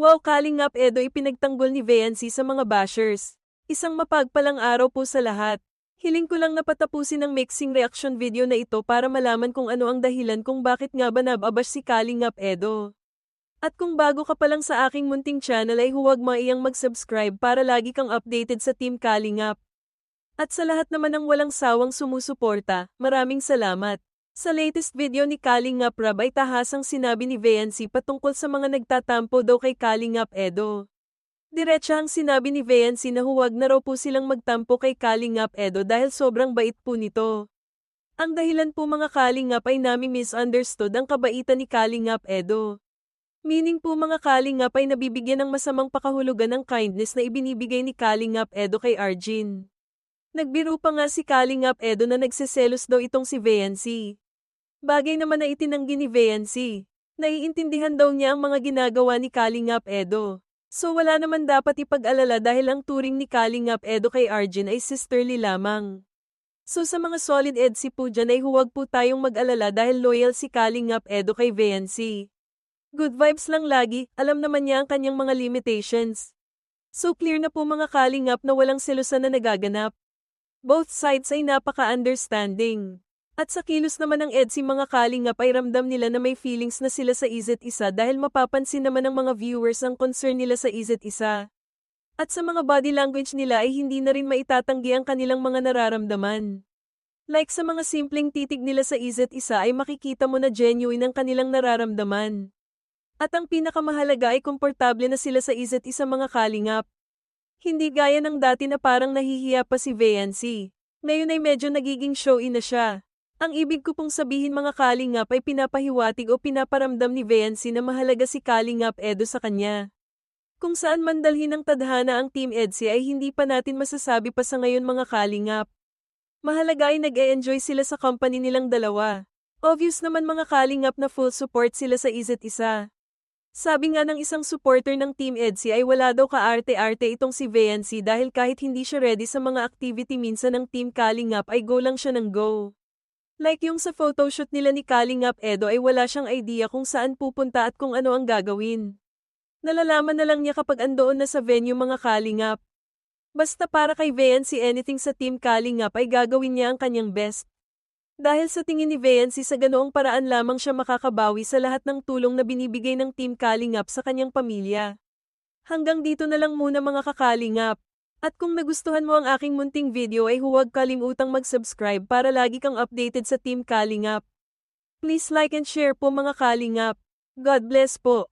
Wow, Kalingap Edo ipinagtanggol ni Viancy sa mga bashers. Isang mapagpalang araw po sa lahat. Hiling ko lang napatapusin ang mixing reaction video na ito para malaman kung ano ang dahilan kung bakit nga ba nababash si Kalingap Edo. At kung bago ka pa lang sa aking munting channel ay huwag maiyang mag-subscribe para lagi kang updated sa Team Kalingap. At sa lahat naman ng walang sawang sumusuporta, maraming salamat. Sa latest video ni Kalingap Rab ay tahasang sinabi ni Viancy patungkol sa mga nagtatampo daw kay Kalingap Edo. Diretsahang sinabi ni Viancy na huwag na raw po silang magtampo kay Kalingap Edo dahil sobrang bait po nito. Ang dahilan po mga Kalingap ay naming misunderstood ang kabaitan ni Kalingap Edo. Meaning po mga Kalingap ay nabibigyan ng masamang pakahulugan ng kindness na ibinibigay ni Kalingap Edo kay Arjun. Nagbiro pa nga si Kalingap Edo na nagseselos daw itong si Viancy. Bagay naman na itinanggi ni Viancy. Naiintindihan daw niya ang mga ginagawa ni Kalingap Edo. So wala naman dapat ipag-alala dahil ang turing ni Kalingap Edo kay Arjun ay sisterly lamang. So sa mga solid EDSI po dyan ay huwag po tayong mag-alala dahil loyal si Kalingap Edo kay Viancy. Good vibes lang lagi, alam naman niya ang kanyang mga limitations. So clear na po mga Kalingap na walang selosan na nagaganap. Both sides ay napaka-understanding. At sa kilos naman ng EDSI mga Kalingap ay ramdam nila na may feelings na sila sa isa't isa dahil mapapansin naman ng mga viewers ang concern nila sa isa't isa. At sa mga body language nila ay hindi na rin maitatanggi ang kanilang mga nararamdaman. Like sa mga simpleng titig nila sa isa't isa ay makikita mo na genuine ang kanilang nararamdaman. At ang pinakamahalaga ay komportable na sila sa isa't isa mga Kalingap. Hindi gaya ng dati na parang nahihiya pa si Viancy. Ngayon ay medyo nagiging showy na siya. Ang ibig ko pong sabihin mga Kalingap ay pinapahiwatig o pinaparamdam ni Viancy na mahalaga si Kalingap Edo sa kanya. Kung saan man dalhin ng tadhana ang Team EDSI ay hindi pa natin masasabi pa sa ngayon mga Kalingap. Mahalaga ay nag-e-enjoy sila sa company nilang dalawa. Obvious naman mga Kalingap na full support sila sa isa't isa. Sabi nga ng isang supporter ng Team EDSI ay wala daw kaarte-arte itong si Viancy dahil kahit hindi siya ready sa mga activity minsan ng Team Kalingap ay go lang siya ng go. Like yung sa photoshoot nila ni Kalingap Edo ay wala siyang idea kung saan pupunta at kung ano ang gagawin. Nalalaman na lang niya kapag andoon na sa venue mga Kalingap. Basta para kay Viancy anything sa Team Kalingap ay gagawin niya ang kanyang best. Dahil sa tingin ni Viancy sa ganoong paraan lamang siya makakabawi sa lahat ng tulong na binibigay ng Team Kalingap sa kanyang pamilya. Hanggang dito na lang muna mga kakalingap. At kung nagustuhan mo ang aking munting video ay huwag kalimutang mag-subscribe para lagi kang updated sa Team Kalingap. Please like and share po mga Kalingap. God bless po.